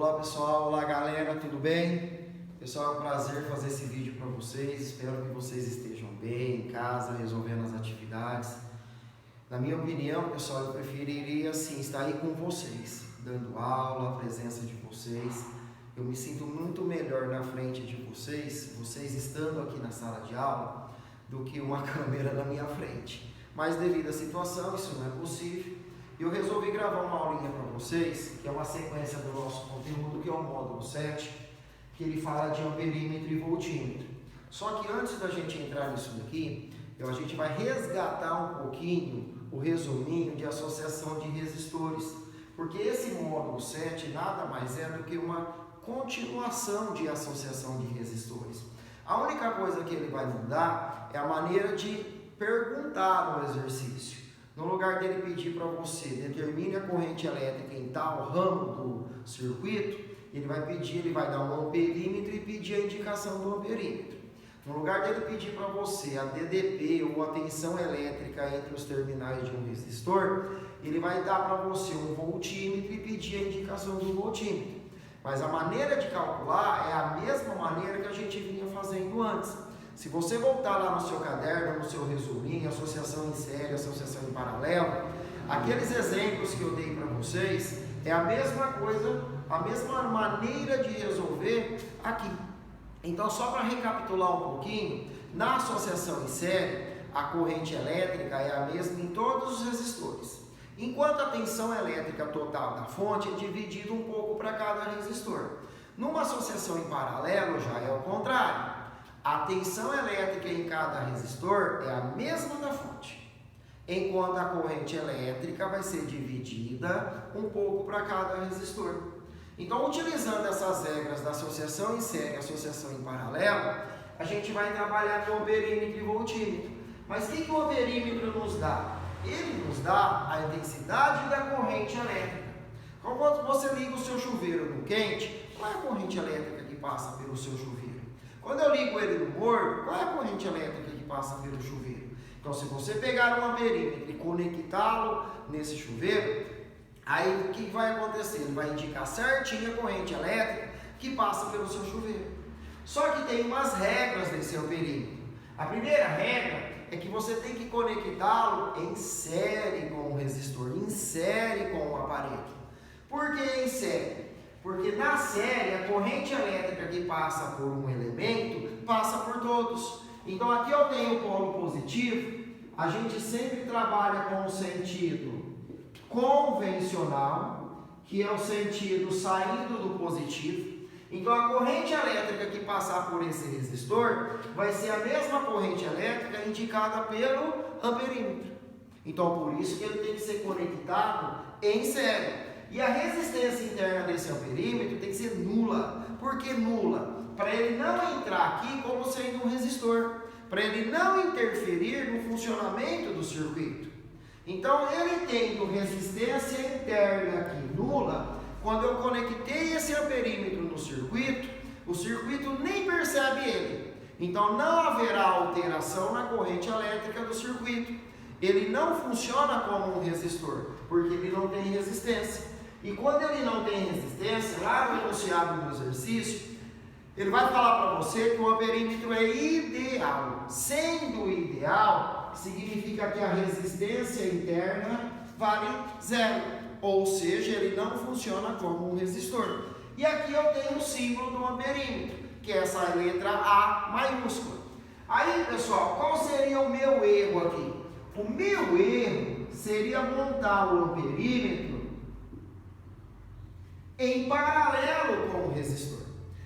Olá pessoal, olá galera, tudo bem? Pessoal, é um prazer fazer esse vídeo para vocês, espero que vocês estejam bem em casa, resolvendo as atividades. Na minha opinião, pessoal, eu preferiria sim estar aí com vocês, dando aula, a presença de vocês. Eu me sinto muito melhor na frente de vocês, vocês estando aqui na sala de aula, do que uma câmera na minha frente. Mas devido à situação, isso não é possível. Eu resolvi gravar uma aulinha para vocês, que é uma sequência do nosso conteúdo, que é o módulo 7, que ele fala de amperímetro e voltímetro. Só que antes da gente entrar nisso daqui, a gente vai resgatar um pouquinho o resuminho de associação de resistores, porque esse módulo 7 nada mais é do que uma continuação de associação de resistores. A única coisa que ele vai mudar é a maneira de perguntar no exercício. No lugar dele pedir para você determine a corrente elétrica em tal ramo do circuito, ele vai dar um amperímetro e pedir a indicação do amperímetro. No lugar dele pedir para você a DDP ou a tensão elétrica entre os terminais de um resistor, ele vai dar para você um voltímetro e pedir a indicação do voltímetro. Mas a maneira de calcular é a mesma maneira que a gente vinha fazendo antes. Se você voltar lá no seu caderno, no seu resuminho, associação em série, associação em paralelo, aqueles exemplos que eu dei para vocês, é a mesma coisa, a mesma maneira de resolver aqui. Então, só para recapitular um pouquinho, na associação em série, a corrente elétrica é a mesma em todos os resistores. Enquanto a tensão elétrica total da fonte é dividida um pouco para cada resistor. Numa associação em paralelo, já é o contrário. A tensão elétrica em cada resistor é a mesma da fonte, enquanto a corrente elétrica vai ser dividida um pouco para cada resistor. Então, utilizando essas regras da associação em série e associação em paralelo, a gente vai trabalhar com amperímetro e voltímetro. Mas o que o amperímetro nos dá? Ele nos dá a intensidade da corrente elétrica. Quando você liga o seu chuveiro no quente, qual é a corrente elétrica que passa pelo seu chuveiro? Quando eu ligo ele no morno, qual é a corrente elétrica que passa pelo chuveiro? Então, se você pegar um amperímetro e conectá-lo nesse chuveiro, aí o que vai acontecer? Ele vai indicar certinho a corrente elétrica que passa pelo seu chuveiro. Só que tem umas regras nesse amperímetro. A primeira regra é que você tem que conectá-lo em série com o resistor, em série com o aparelho. Por que em série? Porque na série, a corrente elétrica que passa por um elemento, passa por todos. Então aqui eu tenho o polo positivo, a gente sempre trabalha com o sentido convencional, que é o sentido saindo do positivo. Então a corrente elétrica que passar por esse resistor, vai ser a mesma corrente elétrica indicada pelo amperímetro. Então por isso que ele tem que ser conectado em série. E a resistência interna desse amperímetro tem que ser nula. Por que nula? Para ele não entrar aqui como sendo um resistor. Para ele não interferir no funcionamento do circuito. Então, ele tendo resistência interna aqui nula, quando eu conectei esse amperímetro no circuito, o circuito nem percebe ele. Então, não haverá alteração na corrente elétrica do circuito. Ele não funciona como um resistor, porque ele não tem resistência. E quando ele não tem resistência, lá no enunciado do exercício, ele vai falar para você que o amperímetro é ideal. Sendo ideal, significa que a resistência interna vale zero. Ou seja, ele não funciona como um resistor. E aqui eu tenho o símbolo do amperímetro, que é essa letra A maiúscula. Aí, pessoal, qual seria o meu erro aqui? O meu erro seria montar o amperímetro em paralelo com o resistor.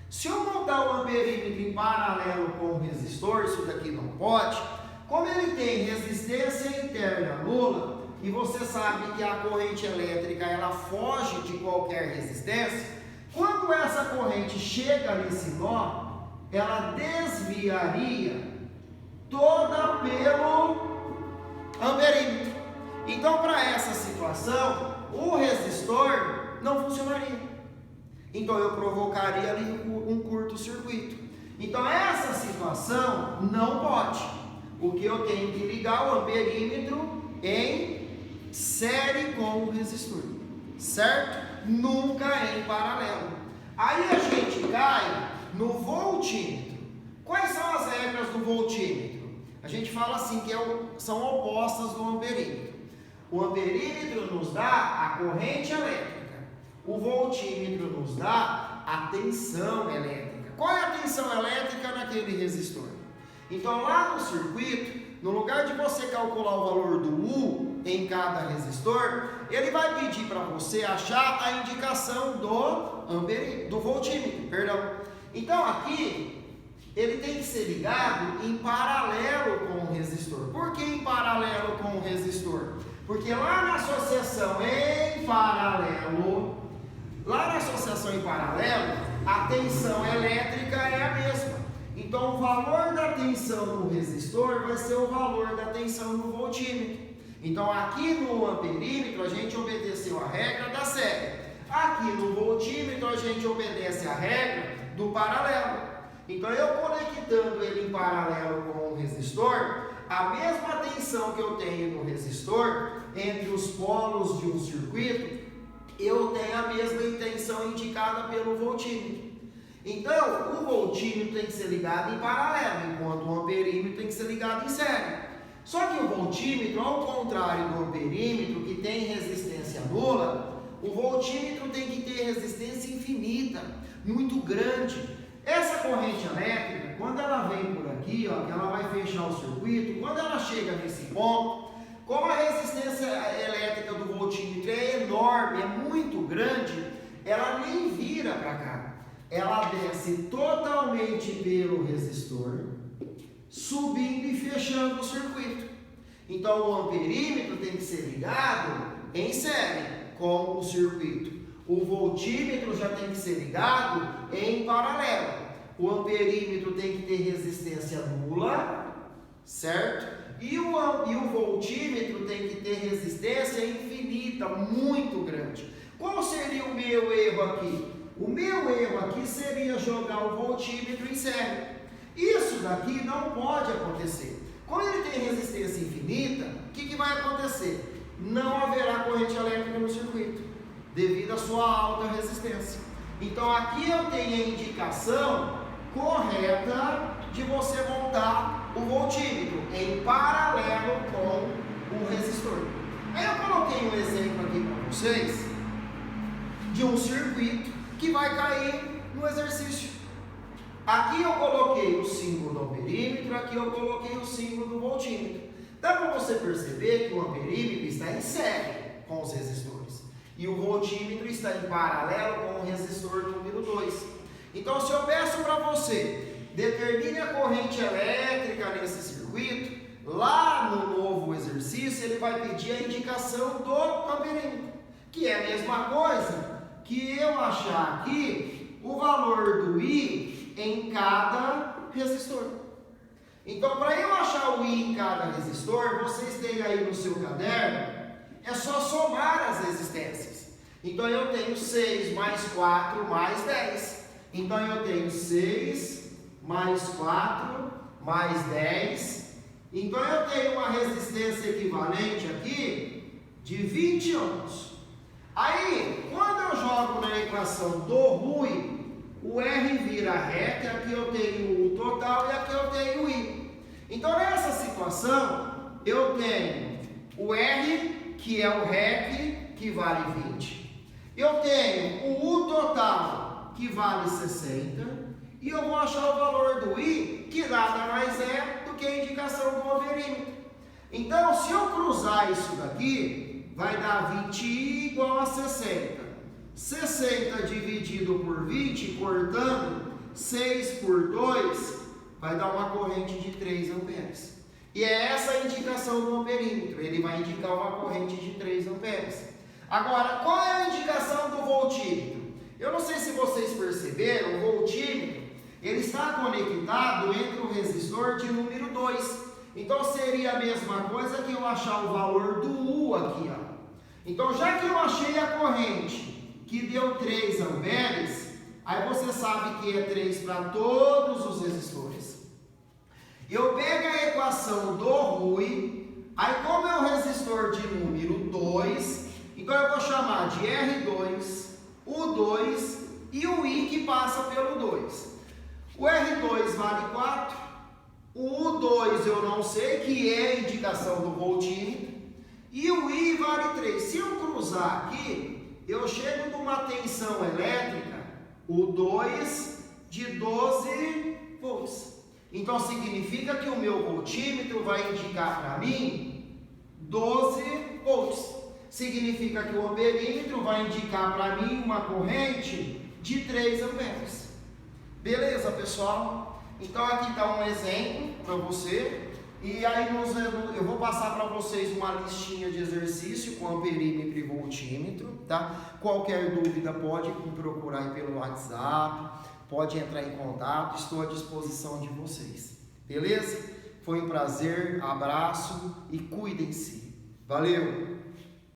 Se eu montar o amperímetro em paralelo com o resistor, isso daqui não pode. Como ele tem resistência interna nula, e você sabe que a corrente elétrica ela foge de qualquer resistência, quando essa corrente chega nesse nó, ela desviaria toda pelo amperímetro. Então, para essa situação, o resistor não funcionaria. Então eu provocaria ali um curto-circuito. Então essa situação não pode. O que eu tenho que ligar o amperímetro em série com o resistor, certo? Nunca em paralelo. Aí a gente cai no voltímetro. Quais são as regras do voltímetro? A gente fala assim que são opostas do amperímetro. O amperímetro nos dá a corrente elétrica. O voltímetro nos dá a tensão elétrica. Qual é a tensão elétrica naquele resistor? Então lá no circuito, no lugar de você calcular o valor do U em cada resistor, ele vai pedir para você achar a indicação do voltímetro, perdão. Então aqui ele tem que ser ligado em paralelo com o resistor. Por que em paralelo com o resistor? Porque lá na associação em paralelo, a tensão elétrica é a mesma. Então, o valor da tensão no resistor vai ser o valor da tensão no voltímetro. Então, aqui no amperímetro, a gente obedeceu a regra da série. Aqui no voltímetro, a gente obedece a regra do paralelo. Então, eu conectando ele em paralelo com o resistor, a mesma tensão que eu tenho no resistor, entre os polos de um circuito, eu tenho a mesma tensão indicada pelo voltímetro. Então, o voltímetro tem que ser ligado em paralelo, enquanto o amperímetro tem que ser ligado em série. Só que o voltímetro, ao contrário do amperímetro, que tem resistência nula, o voltímetro tem que ter resistência infinita, muito grande. Essa corrente elétrica, quando ela vem por aqui, ó, que ela vai fechar o circuito, quando ela chega nesse ponto, como a resistência elétrica do voltímetro é enorme, é muito grande, ela nem vira para cá. Ela desce totalmente pelo resistor, subindo e fechando o circuito. Então o amperímetro tem que ser ligado em série com o circuito. O voltímetro já tem que ser ligado em paralelo. O amperímetro tem que ter resistência nula, certo? E o voltímetro tem que ter resistência infinita, muito grande. Qual seria o meu erro aqui? O meu erro aqui seria jogar o voltímetro em série. Isso daqui não pode acontecer. Como ele tem resistência infinita, o que vai acontecer? Não haverá corrente elétrica no circuito, devido à sua alta resistência. Então aqui eu tenho a indicação correta de você montar o voltímetro em paralelo com o resistor. Aí eu coloquei um exemplo aqui para vocês de um circuito que vai cair no exercício. Aqui eu coloquei o símbolo do amperímetro, aqui eu coloquei o símbolo do voltímetro. Dá para você perceber que o amperímetro está em série com os resistores e o voltímetro está em paralelo com o resistor número 2. Então, se eu peço para você, determine a corrente elétrica nesse circuito, lá no novo exercício ele vai pedir a indicação do amperímetro, que é a mesma coisa que eu achar aqui o valor do I em cada resistor. Então, para eu achar o I em cada resistor, vocês têm aí no seu caderno, é só somar as resistências. Então, eu tenho 6 mais 4 mais 10. Então, eu tenho 6 mais 4 mais 10. Então, eu tenho uma resistência equivalente aqui de 20 ohms. Aí, quando eu jogo na equação do RUI, o R vira reta, aqui eu tenho o total e aqui eu tenho o I. Então, nessa situação, eu tenho o R, que é o REC, que vale 20. Eu tenho o U total, que vale 60. E eu vou achar o valor do I, que nada mais é do que a indicação do amperímetro. Então, se eu cruzar isso daqui, vai dar 20i igual a 60. 60 dividido por 20, cortando, 6 por 2, vai dar uma corrente de 3 amperes. E é essa a indicação do amperímetro. Ele vai indicar uma corrente de 3 amperes. Agora, qual é a indicação do voltímetro? Eu não sei se vocês perceberam, o voltímetro, ele está conectado entre o resistor de número 2. Então, seria a mesma coisa que eu achar o valor do U aqui, ó. Então, já que eu achei a corrente que deu 3 amperes, aí você sabe que é 3 para todos os resistores. Eu pego a equação do RUI, aí como é o resistor de número 2, então eu vou chamar de R2, U2 e o I que passa pelo 2. O R2 vale 4, o U2 eu não sei, que é a indicação do voltímetro, e o I vale 3. Se eu cruzar aqui, eu chego numa tensão elétrica, U2 de 12 volts. Então significa que o meu voltímetro vai indicar para mim 12 volts. Significa que o amperímetro vai indicar para mim uma corrente de 3 amperes. Beleza, pessoal? Então aqui está um exemplo para você. E aí eu vou passar para vocês uma listinha de exercício com amperímetro e voltímetro, tá? Qualquer dúvida pode me procurar aí pelo WhatsApp, pode entrar em contato, estou à disposição de vocês. Beleza? Foi um prazer, abraço e cuidem-se. Valeu!